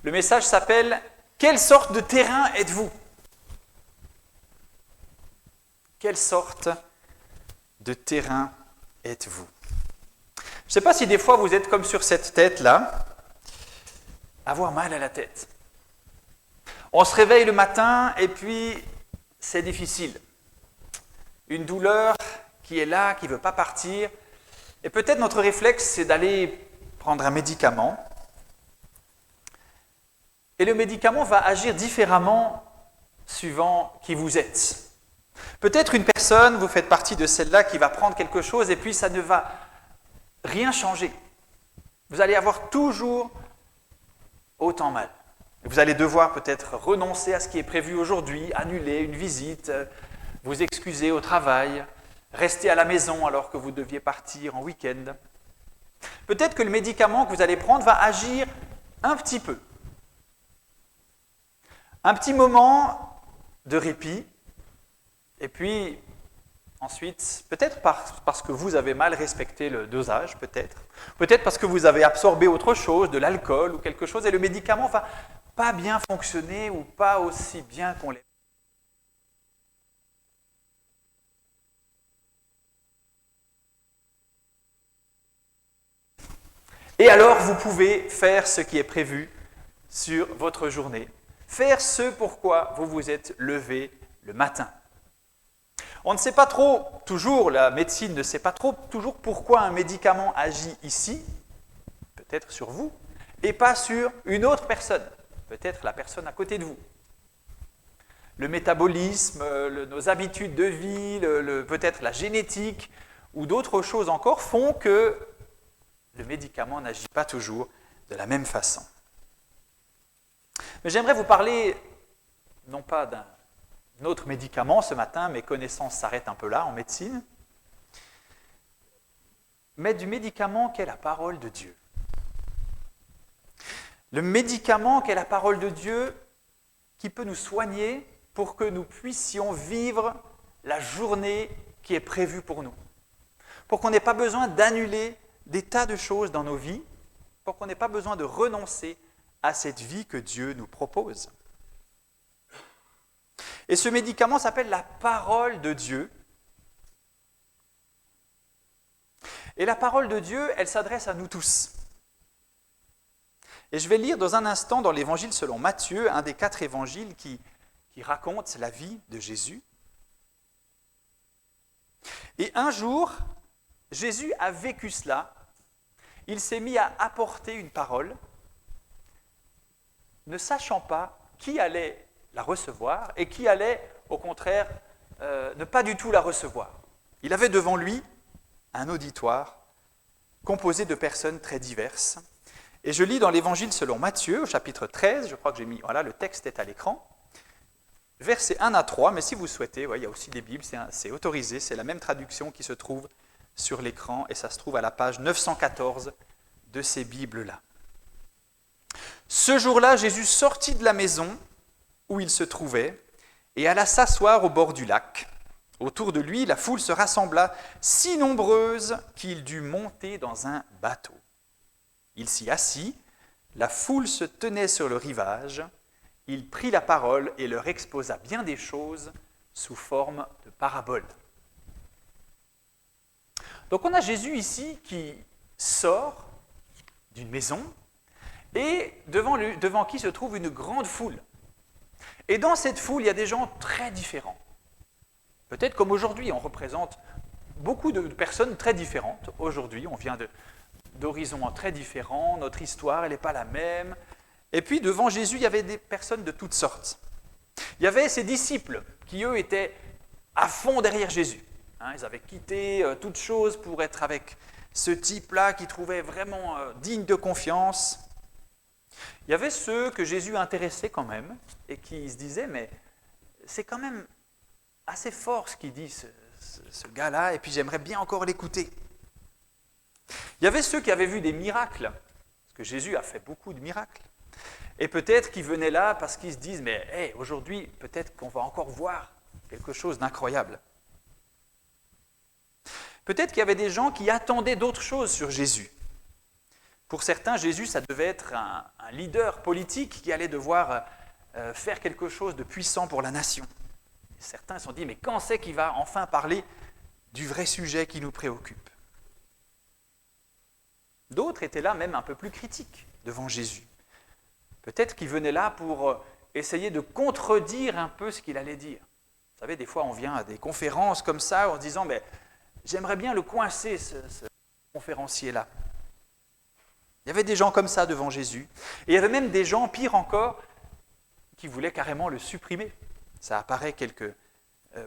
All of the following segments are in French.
Le message s'appelle « Quelle sorte de terrain êtes-vous » Quelle sorte de terrain êtes-vous? Je ne sais pas si des fois vous êtes comme sur cette tête-là, avoir mal à la tête. On se réveille le matin et puis c'est difficile. Une douleur qui est là, qui ne veut pas partir. Et peut-être notre réflexe, c'est d'aller prendre un médicament. Et le médicament va agir différemment suivant qui vous êtes. Peut-être une personne, vous faites partie de celle-là qui va prendre quelque chose et puis ça ne va rien changer. Vous allez avoir toujours autant mal. Vous allez devoir peut-être renoncer à ce qui est prévu aujourd'hui, annuler une visite, vous excuser au travail, rester à la maison alors que vous deviez partir en week-end. Peut-être que le médicament que vous allez prendre va agir un petit peu. Un petit moment de répit, et puis ensuite, peut-être parce que vous avez mal respecté le dosage, peut-être parce que vous avez absorbé autre chose, de l'alcool ou quelque chose, et le médicament va pas bien fonctionner ou pas aussi bien qu'on l'aimerait. Et alors, vous pouvez faire ce qui est prévu sur votre journée, faire ce pourquoi vous vous êtes levé le matin. On ne sait pas trop, toujours, la médecine ne sait pas trop toujours pourquoi un médicament agit ici, peut-être sur vous, et pas sur une autre personne, peut-être la personne à côté de vous. Le métabolisme, nos habitudes de vie, peut-être la génétique ou d'autres choses encore font que le médicament n'agit pas toujours de la même façon. Mais j'aimerais vous parler, non pas d'un autre médicament ce matin, mes connaissances s'arrêtent un peu là en médecine, mais du médicament qu'est la parole de Dieu. Le médicament qu'est la parole de Dieu qui peut nous soigner pour que nous puissions vivre la journée qui est prévue pour nous. Pour qu'on n'ait pas besoin d'annuler des tas de choses dans nos vies, pour qu'on n'ait pas besoin de renoncer à cette vie que Dieu nous propose. Et ce médicament s'appelle la parole de Dieu. Et la parole de Dieu, elle s'adresse à nous tous. Et je vais lire dans un instant dans l'évangile selon Matthieu, un des 4 évangiles qui raconte la vie de Jésus. Et un jour, Jésus a vécu cela. Il s'est mis à apporter une parole, ne sachant pas qui allait la recevoir et qui allait, au contraire, ne pas du tout la recevoir. Il avait devant lui un auditoire composé de personnes très diverses. Et je lis dans l'Évangile selon Matthieu, au chapitre 13, je crois que j'ai mis, voilà, le texte est à l'écran, versets 1 à 3, mais si vous souhaitez, il y a aussi des Bibles, c'est autorisé, c'est la même traduction qui se trouve sur l'écran, et ça se trouve à la page 914 de ces Bibles-là. Ce jour-là, Jésus sortit de la maison où il se trouvait et alla s'asseoir au bord du lac. Autour de lui, la foule se rassembla si nombreuse qu'il dut monter dans un bateau. Il s'y assit, la foule se tenait sur le rivage, il prit la parole et leur exposa bien des choses sous forme de paraboles. Donc on a Jésus ici qui sort d'une maison et devant qui se trouve une grande foule. Et dans cette foule, il y a des gens très différents. Peut-être comme aujourd'hui, on représente beaucoup de personnes très différentes. Aujourd'hui, on vient d'horizons très différents, notre histoire, elle n'est pas la même. Et puis devant Jésus, il y avait des personnes de toutes sortes. Il y avait ses disciples qui, eux, étaient à fond derrière Jésus. Ils avaient quitté toute chose pour être avec ce type-là qu'ils trouvaient vraiment digne de confiance. Il y avait ceux que Jésus intéressait quand même et qui se disaient, mais c'est quand même assez fort ce qu'il dit, ce gars-là, et puis j'aimerais bien encore l'écouter. Il y avait ceux qui avaient vu des miracles, parce que Jésus a fait beaucoup de miracles, et peut-être qu'ils venaient là parce qu'ils se disent, mais aujourd'hui, peut-être qu'on va encore voir quelque chose d'incroyable. Peut-être qu'il y avait des gens qui attendaient d'autres choses sur Jésus. Pour certains, Jésus, ça devait être un leader politique qui allait devoir faire quelque chose de puissant pour la nation. Et certains se sont dit, mais quand c'est qu'il va enfin parler du vrai sujet qui nous préoccupe? D'autres étaient là même un peu plus critiques devant Jésus. Peut-être qu'ils venaient là pour essayer de contredire un peu ce qu'il allait dire. Vous savez, des fois on vient à des conférences comme ça en se disant, mais j'aimerais bien le coincer, ce conférencier-là. Il y avait des gens comme ça devant Jésus. Et il y avait même des gens, pire encore, qui voulaient carrément le supprimer. Ça apparaît quelques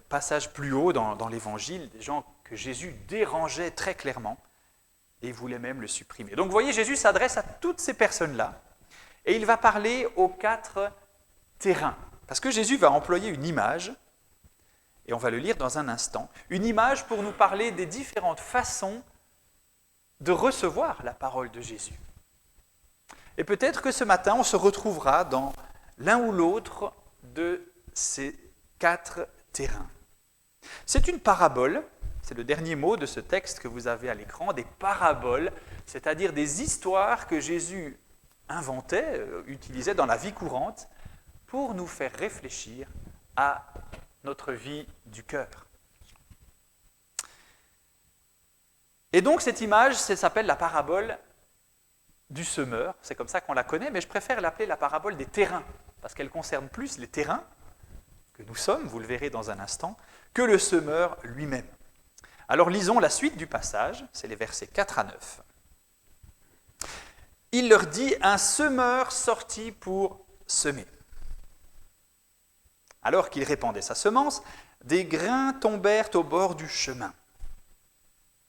passages plus haut dans l'Évangile, des gens que Jésus dérangeait très clairement et voulait même le supprimer. Donc vous voyez, Jésus s'adresse à toutes ces personnes-là et il va parler aux 4 terrains. Parce que Jésus va employer une image, et on va le lire dans un instant, une image pour nous parler des différentes façons de recevoir la parole de Jésus. Et peut-être que ce matin, on se retrouvera dans l'un ou l'autre de ces 4 terrains. C'est une parabole, c'est le dernier mot de ce texte que vous avez à l'écran, des paraboles, c'est-à-dire des histoires que Jésus inventait, utilisait dans la vie courante pour nous faire réfléchir à notre vie du cœur. Et donc cette image, ça s'appelle la parabole du semeur, c'est comme ça qu'on la connaît, mais je préfère l'appeler la parabole des terrains, parce qu'elle concerne plus les terrains que nous sommes, vous le verrez dans un instant, que le semeur lui-même. Alors lisons la suite du passage, c'est les versets 4 à 9. Il leur dit, un semeur sortit pour semer. Alors qu'il répandait sa semence, des grains tombèrent au bord du chemin.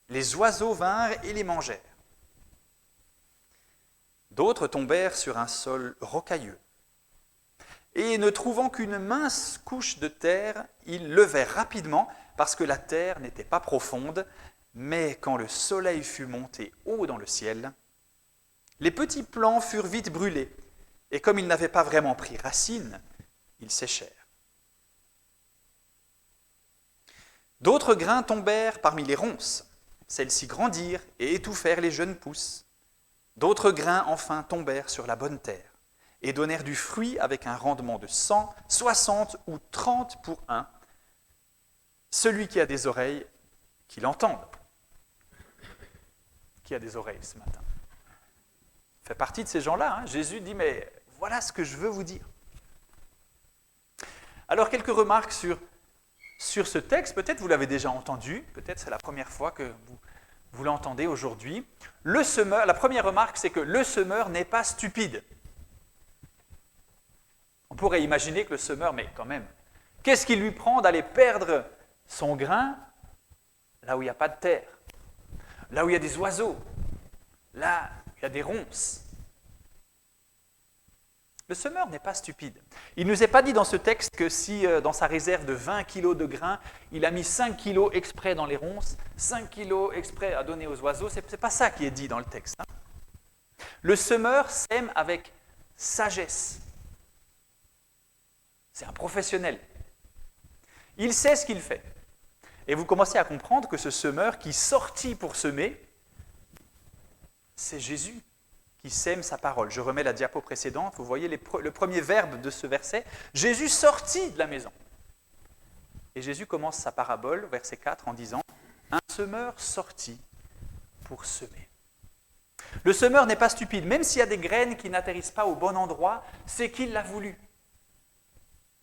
Les oiseaux vinrent et les mangèrent. D'autres tombèrent sur un sol rocailleux. Et ne trouvant qu'une mince couche de terre, ils levèrent rapidement, parce que la terre n'était pas profonde, mais quand le soleil fut monté haut dans le ciel, les petits plants furent vite brûlés, et comme ils n'avaient pas vraiment pris racine, ils séchèrent. D'autres grains tombèrent parmi les ronces. Celles-ci grandirent et étouffèrent les jeunes pousses. D'autres grains enfin tombèrent sur la bonne terre et donnèrent du fruit avec un rendement de 100, 60 ou 30 pour 1. Celui qui a des oreilles, qu'il entende. Qui a des oreilles ce matin? Fait partie de ces gens-là. Hein. Jésus dit, mais voilà ce que je veux vous dire. Alors, quelques remarques sur ce texte. Peut-être vous l'avez déjà entendu, peut-être c'est la première fois que vous l'entendez aujourd'hui. Le semeur, la première remarque, c'est que le semeur n'est pas stupide. On pourrait imaginer que le semeur, mais quand même, qu'est-ce qui lui prend d'aller perdre son grain là où il n'y a pas de terre, là où il y a des oiseaux, là où il y a des ronces? Le semeur n'est pas stupide. Il ne nous est pas dit dans ce texte que si dans sa réserve de 20 kilos de grains, il a mis 5 kilos exprès dans les ronces, 5 kilos exprès à donner aux oiseaux. Ce n'est pas ça qui est dit dans le texte. Hein. Le semeur sème avec sagesse. C'est un professionnel. Il sait ce qu'il fait. Et vous commencez à comprendre que ce semeur qui sortit pour semer, c'est Jésus qui sème sa parole. Je remets la diapo précédente, vous voyez le premier verbe de ce verset. Jésus sortit de la maison. Et Jésus commence sa parabole, verset 4, en disant « Un semeur sortit pour semer ». Le semeur n'est pas stupide, même s'il y a des graines qui n'atterrissent pas au bon endroit, c'est qu'il l'a voulu.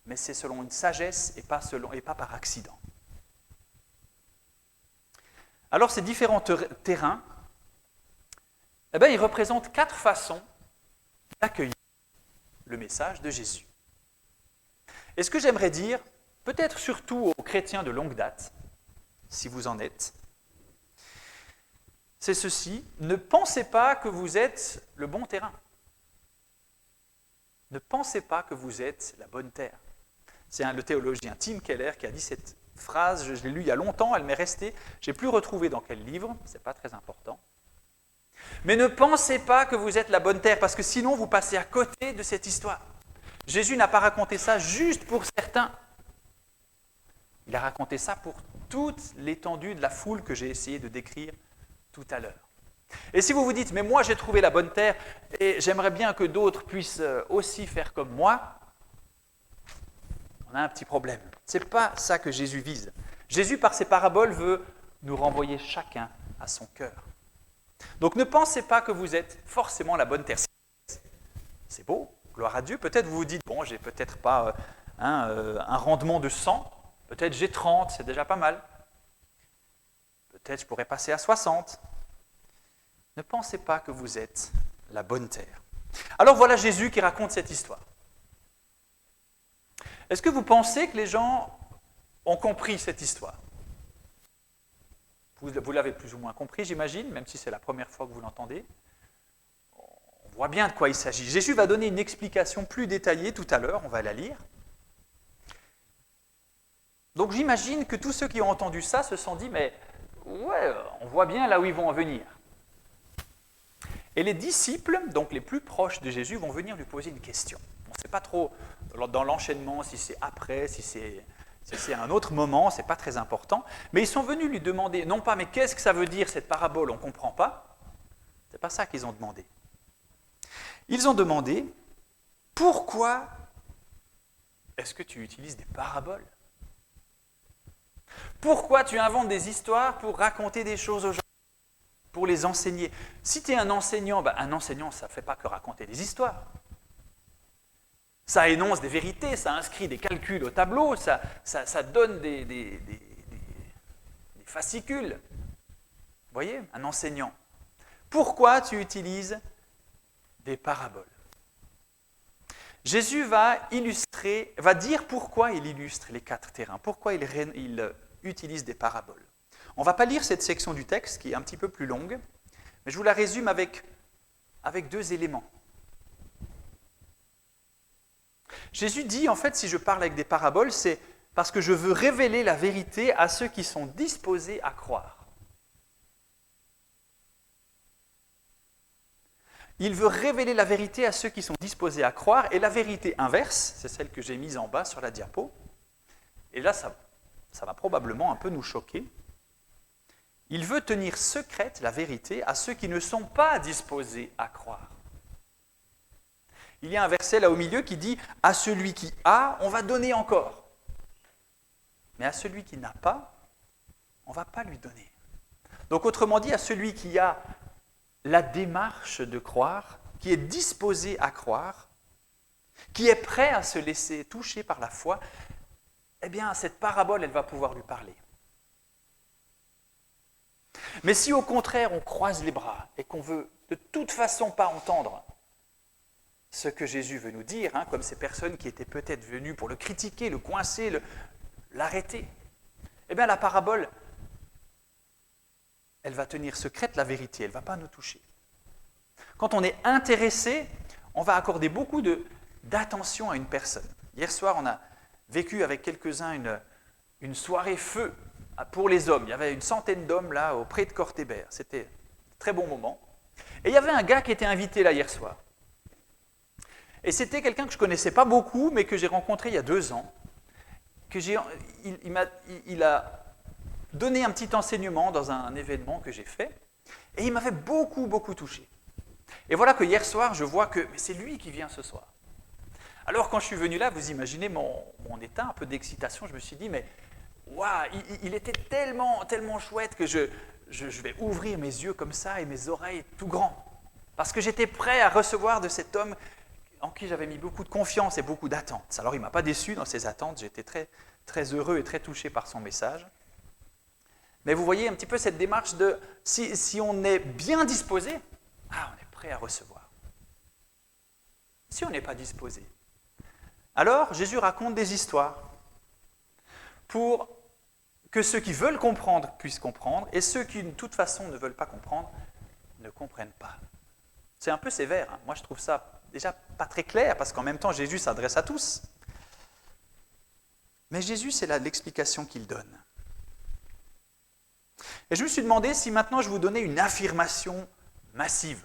Mais c'est selon une sagesse et pas par accident. Alors ces différents terrains, ils représentent 4 façons d'accueillir le message de Jésus. Et ce que j'aimerais dire, peut-être surtout aux chrétiens de longue date, si vous en êtes, c'est ceci: ne pensez pas que vous êtes le bon terrain. Ne pensez pas que vous êtes la bonne terre. C'est le théologien Tim Keller qui a dit cette phrase, je l'ai lue il y a longtemps, elle m'est restée, je n'ai plus retrouvé dans quel livre, ce n'est pas très important. Mais ne pensez pas que vous êtes la bonne terre, parce que sinon vous passez à côté de cette histoire. Jésus n'a pas raconté ça juste pour certains. Il a raconté ça pour toute l'étendue de la foule que j'ai essayé de décrire tout à l'heure. Et si vous vous dites, mais moi j'ai trouvé la bonne terre et j'aimerais bien que d'autres puissent aussi faire comme moi, on a un petit problème. Ce n'est pas ça que Jésus vise. Jésus, par ses paraboles, veut nous renvoyer chacun à son cœur. Donc ne pensez pas que vous êtes forcément la bonne terre. C'est beau, gloire à Dieu. Peut-être vous vous dites, bon, j'ai peut-être pas un rendement de 100, peut-être j'ai 30, c'est déjà pas mal. Peut-être je pourrais passer à 60. Ne pensez pas que vous êtes la bonne terre. Alors voilà Jésus qui raconte cette histoire. Est-ce que vous pensez que les gens ont compris cette histoire? Vous l'avez plus ou moins compris, j'imagine, même si c'est la première fois que vous l'entendez. On voit bien de quoi il s'agit. Jésus va donner une explication plus détaillée tout à l'heure, on va la lire. Donc j'imagine que tous ceux qui ont entendu ça se sont dit, mais ouais, on voit bien là où ils vont en venir. Et les disciples, donc les plus proches de Jésus, vont venir lui poser une question. On ne sait pas trop dans l'enchaînement si c'est après, si c'est un autre moment, ce n'est pas très important. Mais ils sont venus lui demander, non pas, mais qu'est-ce que ça veut dire cette parabole, on ne comprend pas. Ce n'est pas ça qu'ils ont demandé. Ils ont demandé, pourquoi est-ce que tu utilises des paraboles? Pourquoi tu inventes des histoires pour raconter des choses aux gens, pour les enseigner? Si tu es un enseignant, ça ne fait pas que raconter des histoires. Ça énonce des vérités, ça inscrit des calculs au tableau, ça donne des fascicules. Vous voyez, un enseignant. Pourquoi tu utilises des paraboles? Jésus va dire pourquoi il illustre les 4 terrains, pourquoi il utilise des paraboles. On ne va pas lire cette section du texte qui est un petit peu plus longue, mais je vous la résume avec 2 éléments. Jésus dit, en fait, si je parle avec des paraboles, c'est parce que je veux révéler la vérité à ceux qui sont disposés à croire. Il veut révéler la vérité à ceux qui sont disposés à croire, et la vérité inverse, c'est celle que j'ai mise en bas sur la diapo, et là, ça va probablement un peu nous choquer. Il veut tenir secrète la vérité à ceux qui ne sont pas disposés à croire. Il y a un verset là au milieu qui dit « À celui qui a, on va donner encore. Mais à celui qui n'a pas, on ne va pas lui donner. » Donc autrement dit, à celui qui a la démarche de croire, qui est disposé à croire, qui est prêt à se laisser toucher par la foi, eh bien cette parabole, elle va pouvoir lui parler. Mais si au contraire on croise les bras et qu'on veut de toute façon pas entendre ce que Jésus veut nous dire, comme ces personnes qui étaient peut-être venues pour le critiquer, le coincer, l'arrêter, eh bien la parabole, elle va tenir secrète la vérité, elle ne va pas nous toucher. Quand on est intéressé, on va accorder beaucoup d'attention à une personne. Hier soir, on a vécu avec quelques-uns une soirée feu pour les hommes. Il y avait une centaine d'hommes là, auprès de Cortébert. C'était un très bon moment. Et il y avait un gars qui était invité là hier soir. Et c'était quelqu'un que je ne connaissais pas beaucoup, mais que j'ai rencontré il y a 2 ans. Il a donné un petit enseignement dans un événement que j'ai fait, et il m'avait beaucoup, beaucoup touché. Et voilà que hier soir, je vois que c'est lui qui vient ce soir. Alors quand je suis venu là, vous imaginez mon état, un peu d'excitation, je me suis dit, mais waouh, il était tellement, tellement chouette que je vais ouvrir mes yeux comme ça et mes oreilles tout grands. Parce que j'étais prêt à recevoir de cet homme en qui j'avais mis beaucoup de confiance et beaucoup d'attentes. Alors il ne m'a pas déçu dans ses attentes, j'étais très, très heureux et très touché par son message. Mais vous voyez un petit peu cette démarche de, si on est bien disposé, on est prêt à recevoir. Si on n'est pas disposé, alors Jésus raconte des histoires pour que ceux qui veulent comprendre puissent comprendre, et ceux qui de toute façon ne veulent pas comprendre ne comprennent pas. C'est un peu sévère, Moi je trouve ça déjà pas très clair, parce qu'en même temps Jésus s'adresse à tous. Mais Jésus, c'est l'explication qu'il donne. Et je me suis demandé si maintenant je vous donnais une affirmation massive.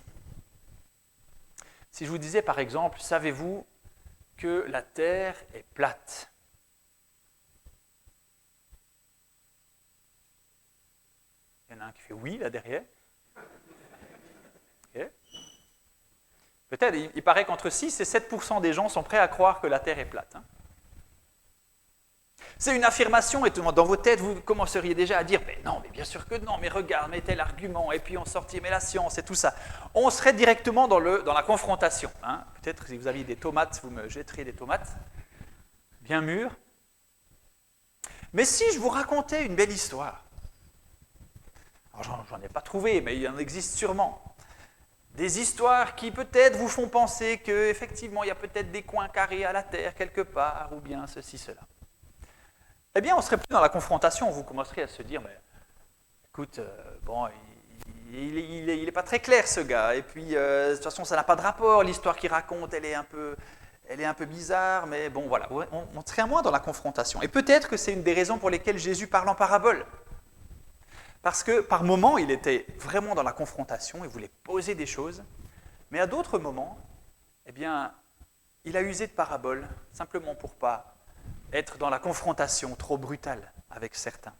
Si je vous disais par exemple, savez-vous que la Terre est plate? Il y en a un qui fait oui là derrière. Peut-être, il paraît qu'entre 6 et 7% des gens sont prêts à croire que la Terre est plate. C'est une affirmation, et dans vos têtes, vous commenceriez déjà à dire « mais non, mais bien sûr que non, mais regarde, mais tel argument, et puis on sortit, mais la science, et tout ça ». On serait directement dans la confrontation. Peut-être si vous aviez des tomates, vous me jetteriez des tomates, bien mûres. Mais si je vous racontais une belle histoire, alors j'en ai pas trouvé, mais il en existe sûrement, des histoires qui peut-être vous font penser qu'effectivement il y a peut-être des coins carrés à la Terre quelque part, ou bien ceci, cela. Eh bien, on serait plus dans la confrontation, vous commenceriez à se dire, mais, écoute, bon, il n'est pas très clair ce gars, et puis de toute façon ça n'a pas de rapport, l'histoire qu'il raconte, elle est un peu bizarre, mais bon voilà, on serait moins dans la confrontation. Et peut-être que c'est une des raisons pour lesquelles Jésus parle en parabole. Parce que par moments, il était vraiment dans la confrontation, il voulait poser des choses, mais à d'autres moments, eh bien, il a usé de paraboles, simplement pour ne pas être dans la confrontation trop brutale avec certains.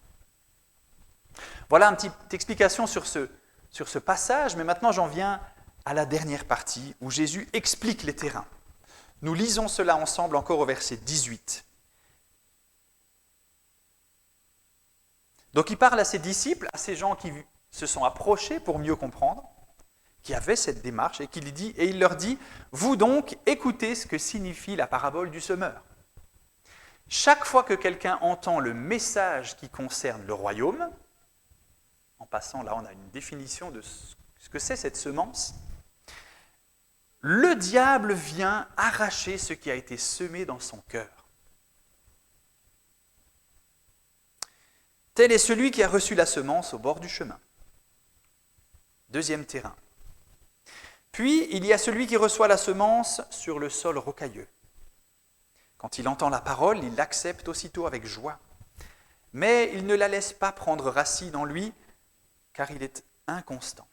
Voilà une petite explication sur ce passage, mais maintenant j'en viens à la dernière partie, où Jésus explique les terrains. Nous lisons cela ensemble encore au verset 18. Donc il parle à ses disciples, à ces gens qui se sont approchés pour mieux comprendre, qui avaient cette démarche, et il leur dit « Vous donc, écoutez ce que signifie la parabole du semeur. Chaque fois que quelqu'un entend le message qui concerne le royaume, en passant là on a une définition de ce que c'est cette semence, le diable vient arracher ce qui a été semé dans son cœur. Tel est celui qui a reçu la semence au bord du chemin. Deuxième terrain. Puis, il y a celui qui reçoit la semence sur le sol rocailleux. Quand il entend la parole, il l'accepte aussitôt avec joie. Mais il ne la laisse pas prendre racine en lui, car il est inconstant.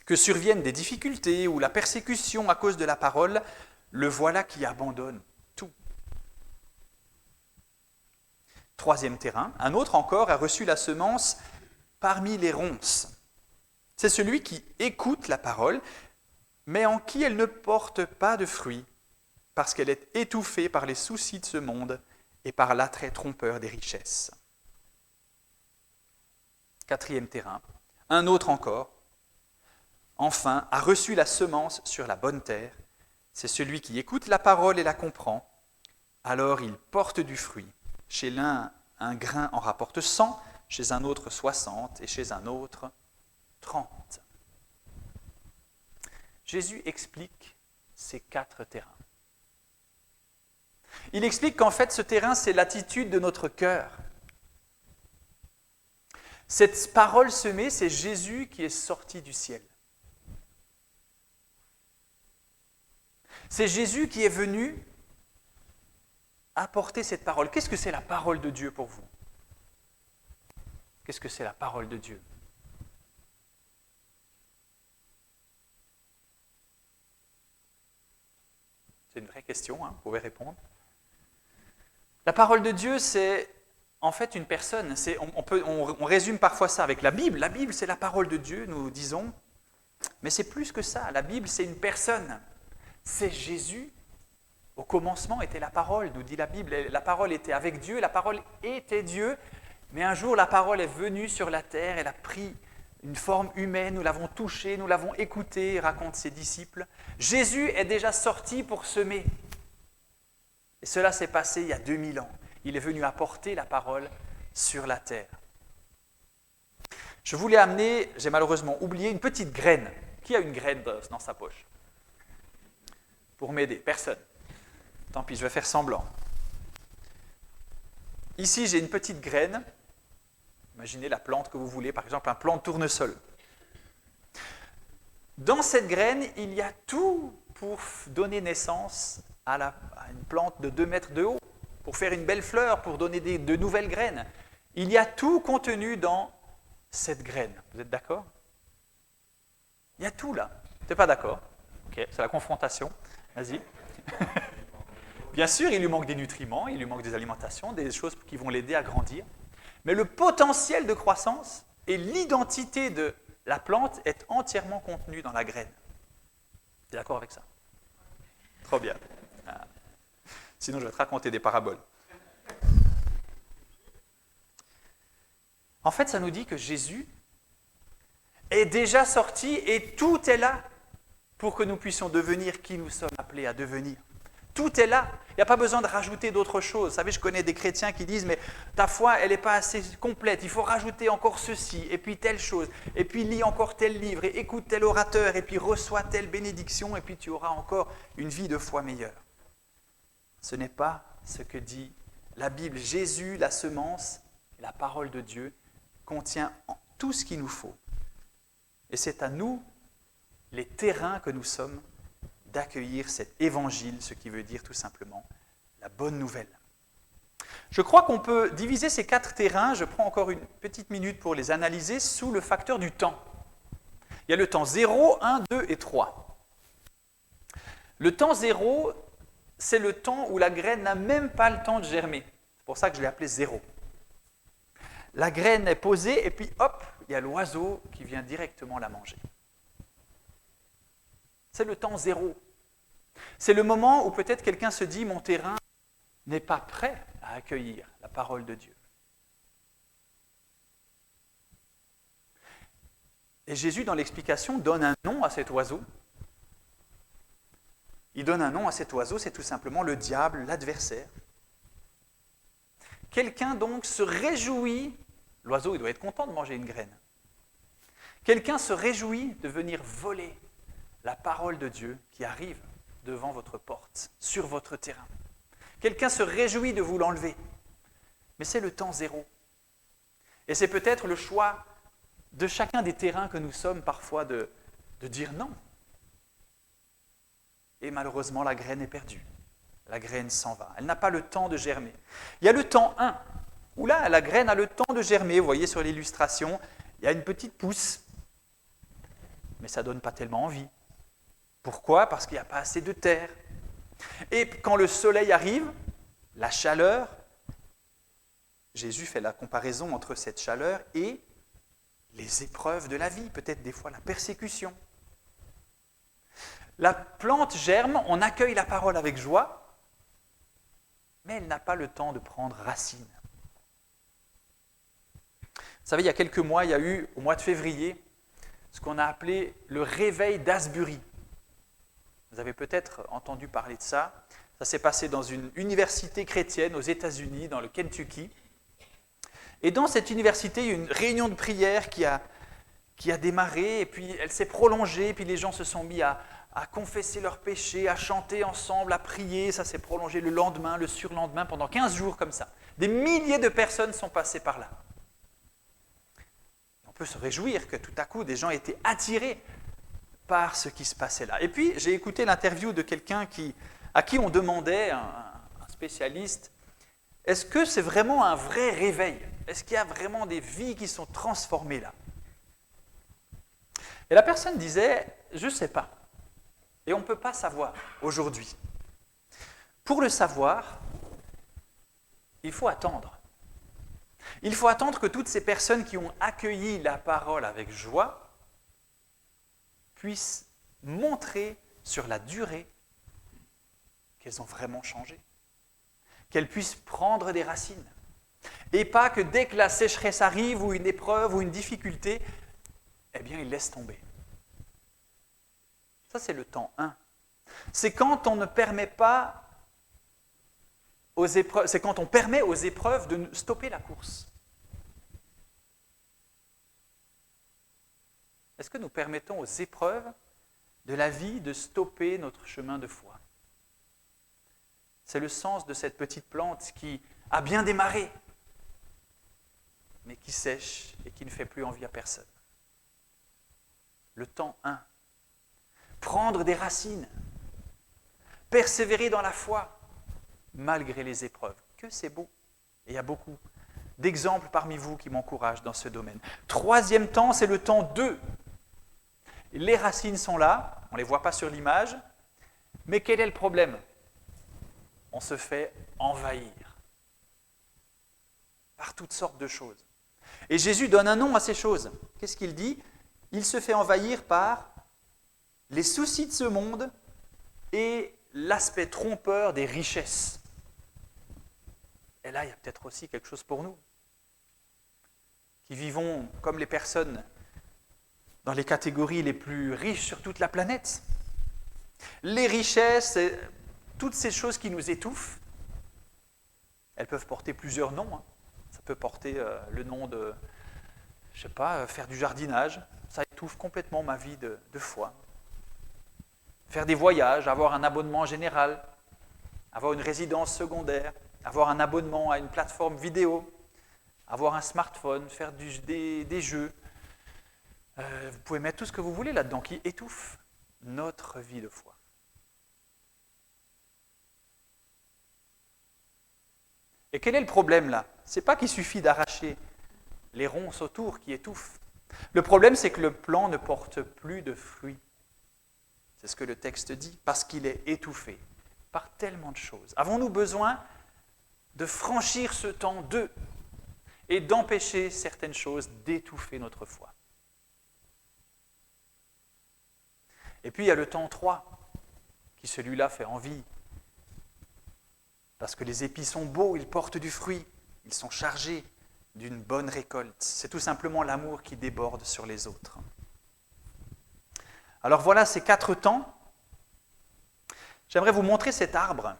Que surviennent des difficultés ou la persécution à cause de la parole, le voilà qui abandonne tout. Troisième terrain, un autre encore a reçu la semence parmi les ronces. C'est celui qui écoute la parole, mais en qui elle ne porte pas de fruit, parce qu'elle est étouffée par les soucis de ce monde et par l'attrait trompeur des richesses. Quatrième terrain, un autre encore, enfin, a reçu la semence sur la bonne terre. C'est celui qui écoute la parole et la comprend. Alors il porte du fruit. Chez l'un, un grain en rapporte 100, chez un autre 60 et chez un autre 30. Jésus explique ces 4 terrains. Il explique qu'en fait, ce terrain, c'est l'attitude de notre cœur. Cette parole semée, c'est Jésus qui est sorti du ciel. C'est Jésus qui est venu apporter cette parole. Qu'est-ce que c'est la parole de Dieu pour vous? Qu'est-ce que c'est la parole de Dieu? C'est une vraie question, vous pouvez répondre. La parole de Dieu, c'est en fait une personne. On résume parfois ça avec la Bible. La Bible, c'est la parole de Dieu, nous disons. Mais c'est plus que ça. La Bible, c'est une personne. C'est Jésus. Au commencement était la parole, nous dit la Bible. La parole était avec Dieu, la parole était Dieu. Mais un jour, la parole est venue sur la terre, elle a pris une forme humaine, nous l'avons touchée, nous l'avons écoutée, racontent ses disciples. Jésus est déjà sorti pour semer. Et cela s'est passé il y a 2000 ans. Il est venu apporter la parole sur la terre. Je voulais amener, j'ai malheureusement oublié, une petite graine. Qui a une graine dans sa poche? Pour m'aider, personne. Tant pis, je vais faire semblant. Ici, j'ai une petite graine. Imaginez la plante que vous voulez, par exemple un plant de tournesol. Dans cette graine, il y a tout pour donner naissance à une plante de 2 mètres de haut, pour faire une belle fleur, pour donner de nouvelles graines. Il y a tout contenu dans cette graine. Vous êtes d'accord? Il y a tout là. Vous n'êtes pas d'accord? Ok, c'est la confrontation. Vas-y. Bien sûr, il lui manque des nutriments, il lui manque des alimentations, des choses qui vont l'aider à grandir. Mais le potentiel de croissance et l'identité de la plante est entièrement contenu dans la graine. Tu es d'accord avec ça? Trop bien. Ah. Sinon, je vais te raconter des paraboles. En fait, ça nous dit que Jésus est déjà sorti et tout est là pour que nous puissions devenir qui nous sommes appelés à devenir. Tout est là. Il n'y a pas besoin de rajouter d'autres choses. Vous savez, je connais des chrétiens qui disent, mais ta foi, elle n'est pas assez complète. Il faut rajouter encore ceci, et puis telle chose, et puis lis encore tel livre, et écoute tel orateur, et puis reçois telle bénédiction, et puis tu auras encore une vie de foi meilleure. Ce n'est pas ce que dit la Bible. Jésus, la semence, la parole de Dieu, contient tout ce qu'il nous faut. Et c'est à nous, les terrains que nous sommes, d'accueillir cet évangile, ce qui veut dire tout simplement la bonne nouvelle. Je crois qu'on peut diviser ces 4 terrains, je prends encore une petite minute pour les analyser, sous le facteur du temps. Il y a le temps 0, 1, 2 et 3. Le temps 0, c'est le temps où la graine n'a même pas le temps de germer. C'est pour ça que je l'ai appelé 0. La graine est posée et puis hop, il y a l'oiseau qui vient directement la manger. C'est le temps 0. C'est le moment où peut-être quelqu'un se dit « mon terrain n'est pas prêt à accueillir la parole de Dieu ». Et Jésus, dans l'explication, donne un nom à cet oiseau. Il donne un nom à cet oiseau, c'est tout simplement le diable, l'adversaire. Quelqu'un donc se réjouit, l'oiseau il doit être content de manger une graine. Quelqu'un se réjouit de venir voler la parole de Dieu qui arrive devant votre porte, sur votre terrain. Quelqu'un se réjouit de vous l'enlever. Mais c'est le temps 0. Et c'est peut-être le choix de chacun des terrains que nous sommes parfois de dire non. Et malheureusement, la graine est perdue. La graine s'en va. Elle n'a pas le temps de germer. Il y a le temps 1, où là, la graine a le temps de germer. Vous voyez sur l'illustration, il y a une petite pousse. Mais ça ne donne pas tellement envie. Pourquoi? Parce qu'il n'y a pas assez de terre. Et quand le soleil arrive, la chaleur, Jésus fait la comparaison entre cette chaleur et les épreuves de la vie, peut-être des fois la persécution. La plante germe, on accueille la parole avec joie, mais elle n'a pas le temps de prendre racine. Vous savez, il y a quelques mois, il y a eu, au mois de février, ce qu'on a appelé le réveil d'Asbury. Vous avez peut-être entendu parler de ça. Ça s'est passé dans une université chrétienne aux États-Unis, dans le Kentucky. Et dans cette université, il y a eu une réunion de prière qui a démarré, et puis elle s'est prolongée, et puis les gens se sont mis à confesser leurs péchés, à chanter ensemble, à prier. Ça s'est prolongé le lendemain, le surlendemain, pendant 15 jours comme ça. Des milliers de personnes sont passées par là. On peut se réjouir que tout à coup, des gens étaient attirés par ce qui se passait là. Et puis, j'ai écouté l'interview de quelqu'un à qui on demandait, un spécialiste, est-ce que c'est vraiment un vrai réveil? Est-ce qu'il y a vraiment des vies qui sont transformées là? Et la personne disait, je ne sais pas. Et on ne peut pas savoir aujourd'hui. Pour le savoir, il faut attendre. Il faut attendre que toutes ces personnes qui ont accueilli la parole avec joie puissent montrer sur la durée qu'elles ont vraiment changé. Qu'elles puissent prendre des racines. Et pas que dès que la sécheresse arrive, ou une épreuve, ou une difficulté, eh bien, ils laissent tomber. Ça, c'est le temps 1. C'est quand on ne permet pas aux épreuves, c'est quand on permet aux épreuves de stopper la course. Est-ce que nous permettons aux épreuves de la vie de stopper notre chemin de foi? C'est le sens de cette petite plante qui a bien démarré, mais qui sèche et qui ne fait plus envie à personne. Le temps 1. Prendre des racines. Persévérer dans la foi, malgré les épreuves. Que c'est beau. Et il y a beaucoup d'exemples parmi vous qui m'encouragent dans ce domaine. 3e temps, c'est le temps 2. Les racines sont là, on ne les voit pas sur l'image, mais quel est le problème? On se fait envahir par toutes sortes de choses. Et Jésus donne un nom à ces choses. Qu'est-ce qu'il dit? Il se fait envahir par les soucis de ce monde et l'aspect trompeur des richesses. Et là, il y a peut-être aussi quelque chose pour nous, qui vivons comme les personnes dans les catégories les plus riches sur toute la planète. Les richesses, toutes ces choses qui nous étouffent, elles peuvent porter plusieurs noms. Hein. Ça peut porter le nom de, je sais pas, faire du jardinage. Ça étouffe complètement ma vie de foi. Faire des voyages, avoir un abonnement général, avoir une résidence secondaire, avoir un abonnement à une plateforme vidéo, avoir un smartphone, faire des jeux. Vous pouvez mettre tout ce que vous voulez là-dedans qui étouffe notre vie de foi. Et quel est le problème là? Ce n'est pas qu'il suffit d'arracher les ronces autour qui étouffent. Le problème, c'est que le plant ne porte plus de fruits. C'est ce que le texte dit, parce qu'il est étouffé par tellement de choses. Avons-nous besoin de franchir ce temps 2 et d'empêcher certaines choses d'étouffer notre foi? Et puis il y a le temps 3, qui celui-là fait envie. Parce que les épis sont beaux, ils portent du fruit, ils sont chargés d'une bonne récolte. C'est tout simplement l'amour qui déborde sur les autres. Alors voilà ces 4 temps. J'aimerais vous montrer cet arbre.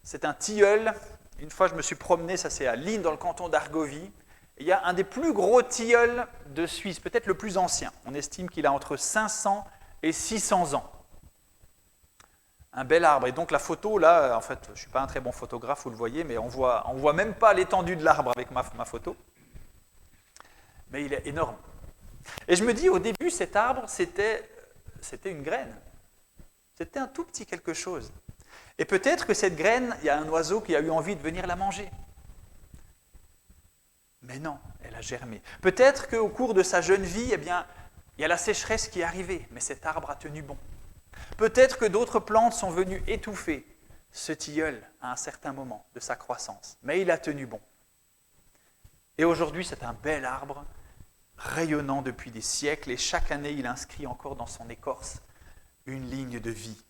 C'est un tilleul. Une fois, je me suis promené, ça c'est à Lignes, dans le canton d'Argovie. Il y a un des plus gros tilleuls de Suisse, peut-être le plus ancien. On estime qu'il a entre 500 et 600 ans. Un bel arbre. Et donc la photo, là, en fait, je ne suis pas un très bon photographe, vous le voyez, mais on voit même pas l'étendue de l'arbre avec ma photo. Mais il est énorme. Et je me dis, au début, cet arbre, c'était une graine. C'était un tout petit quelque chose. Et peut-être que cette graine, il y a un oiseau qui a eu envie de venir la manger. Mais non, elle a germé. Peut-être qu'au cours de sa jeune vie, eh bien, il y a la sécheresse qui est arrivée, mais cet arbre a tenu bon. Peut-être que d'autres plantes sont venues étouffer ce tilleul à un certain moment de sa croissance, mais il a tenu bon. Et aujourd'hui, c'est un bel arbre, rayonnant depuis des siècles, et chaque année, il inscrit encore dans son écorce une ligne de vie.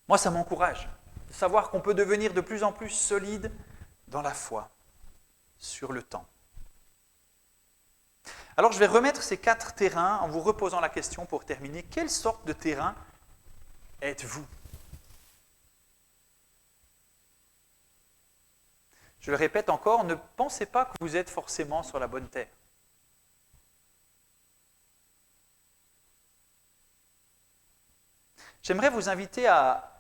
Moi, ça m'encourage de savoir qu'on peut devenir de plus en plus solide dans la foi, sur le temps. Alors, je vais remettre ces 4 terrains en vous reposant la question pour terminer. Quelle sorte de terrain êtes-vous? Je le répète encore, ne pensez pas que vous êtes forcément sur la bonne terre. J'aimerais vous inviter à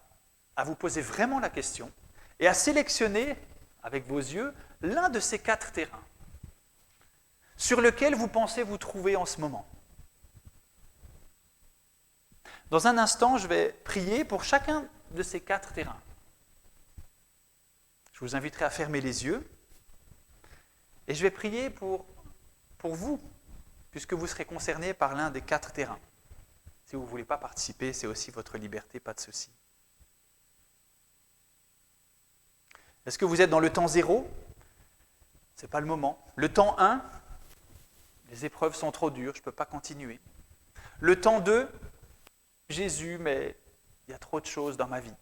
vous poser vraiment la question et à sélectionner, avec vos yeux, l'un de ces 4 terrains sur lequel vous pensez vous trouver en ce moment. Dans un instant, je vais prier pour chacun de ces 4 terrains. Je vous inviterai à fermer les yeux et je vais prier pour vous, puisque vous serez concerné par l'un des 4 terrains. Si vous ne voulez pas participer, c'est aussi votre liberté, pas de souci. Est-ce que vous êtes dans le temps 0 ? Ce n'est pas le moment. Le temps 1, les épreuves sont trop dures, je ne peux pas continuer. Le temps 2, Jésus, mais il y a trop de choses dans ma vie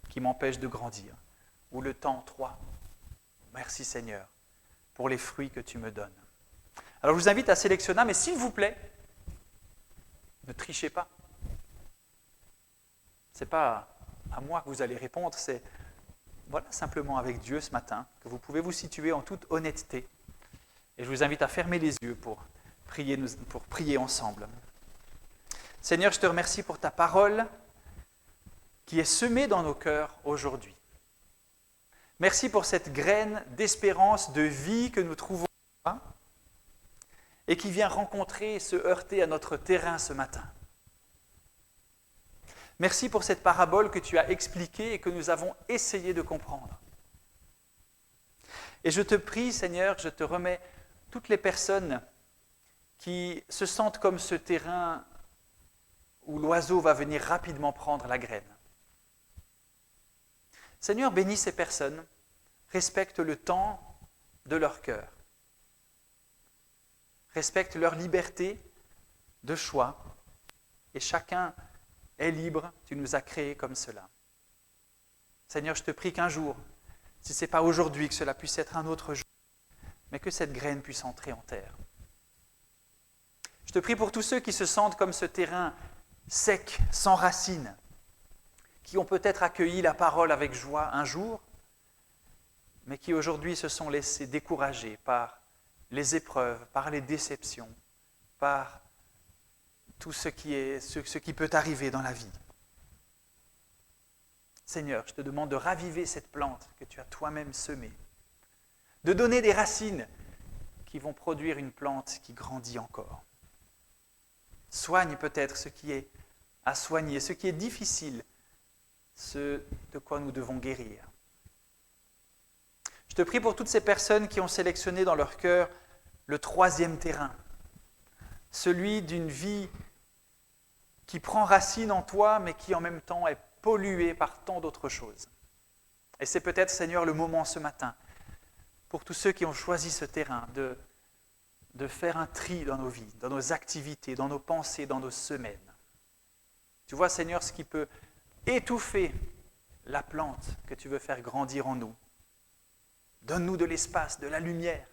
qui m'empêchent de grandir. Ou le temps 3, merci Seigneur pour les fruits que tu me donnes. Alors je vous invite à sélectionner, mais s'il vous plaît, ne trichez pas. Ce n'est pas à moi que vous allez répondre, c'est voilà, simplement avec Dieu ce matin, que vous pouvez vous situer en toute honnêteté. Et je vous invite à fermer les yeux pour prier ensemble. Seigneur, je te remercie pour ta parole qui est semée dans nos cœurs aujourd'hui. Merci pour cette graine d'espérance, de vie que nous trouvons là et qui vient rencontrer et se heurter à notre terrain ce matin. Merci pour cette parabole que tu as expliquée et que nous avons essayé de comprendre. Et je te prie, Seigneur, je te remets toutes les personnes qui se sentent comme ce terrain où l'oiseau va venir rapidement prendre la graine. Seigneur, bénis ces personnes, respecte le temps de leur cœur, respecte leur liberté de choix, et chacun est libre, tu nous as créés comme cela. Seigneur, je te prie qu'un jour, si ce n'est pas aujourd'hui, que cela puisse être un autre jour, mais que cette graine puisse entrer en terre. Je te prie pour tous ceux qui se sentent comme ce terrain sec, sans racines, qui ont peut-être accueilli la parole avec joie un jour, mais qui aujourd'hui se sont laissés décourager par les épreuves, par les déceptions, par tout ce qui peut arriver dans la vie. Seigneur, je te demande de raviver cette plante que tu as toi-même semée, de donner des racines qui vont produire une plante qui grandit encore. Soigne peut-être ce qui est à soigner, ce qui est difficile, ce de quoi nous devons guérir. Je te prie pour toutes ces personnes qui ont sélectionné dans leur cœur le troisième terrain, celui d'une vie qui prend racine en toi, mais qui en même temps est polluée par tant d'autres choses. Et c'est peut-être, Seigneur, le moment ce matin, pour tous ceux qui ont choisi ce terrain, de faire un tri dans nos vies, dans nos activités, dans nos pensées, dans nos semaines. Tu vois, Seigneur, ce qui peut étouffer la plante que tu veux faire grandir en nous. Donne-nous de l'espace, de la lumière,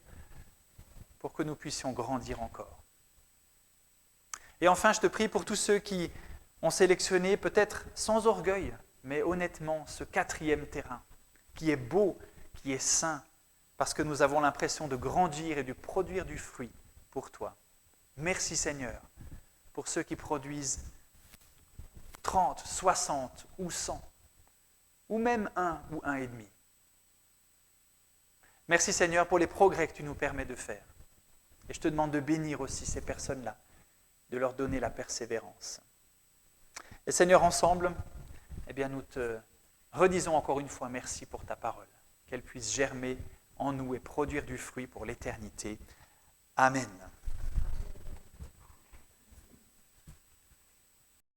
pour que nous puissions grandir encore. Et enfin, je te prie pour tous ceux qui ont sélectionné, peut-être sans orgueil, mais honnêtement, ce quatrième terrain, qui est beau, qui est sain, parce que nous avons l'impression de grandir et de produire du fruit pour toi. Merci Seigneur, pour ceux qui produisent 30, 60 ou 100, ou même 1 ou 1,5. Merci Seigneur pour les progrès que tu nous permets de faire. Et je te demande de bénir aussi ces personnes-là, de leur donner la persévérance. Et Seigneur, ensemble, eh bien, nous te redisons encore une fois merci pour ta parole, qu'elle puisse germer en nous et produire du fruit pour l'éternité. Amen.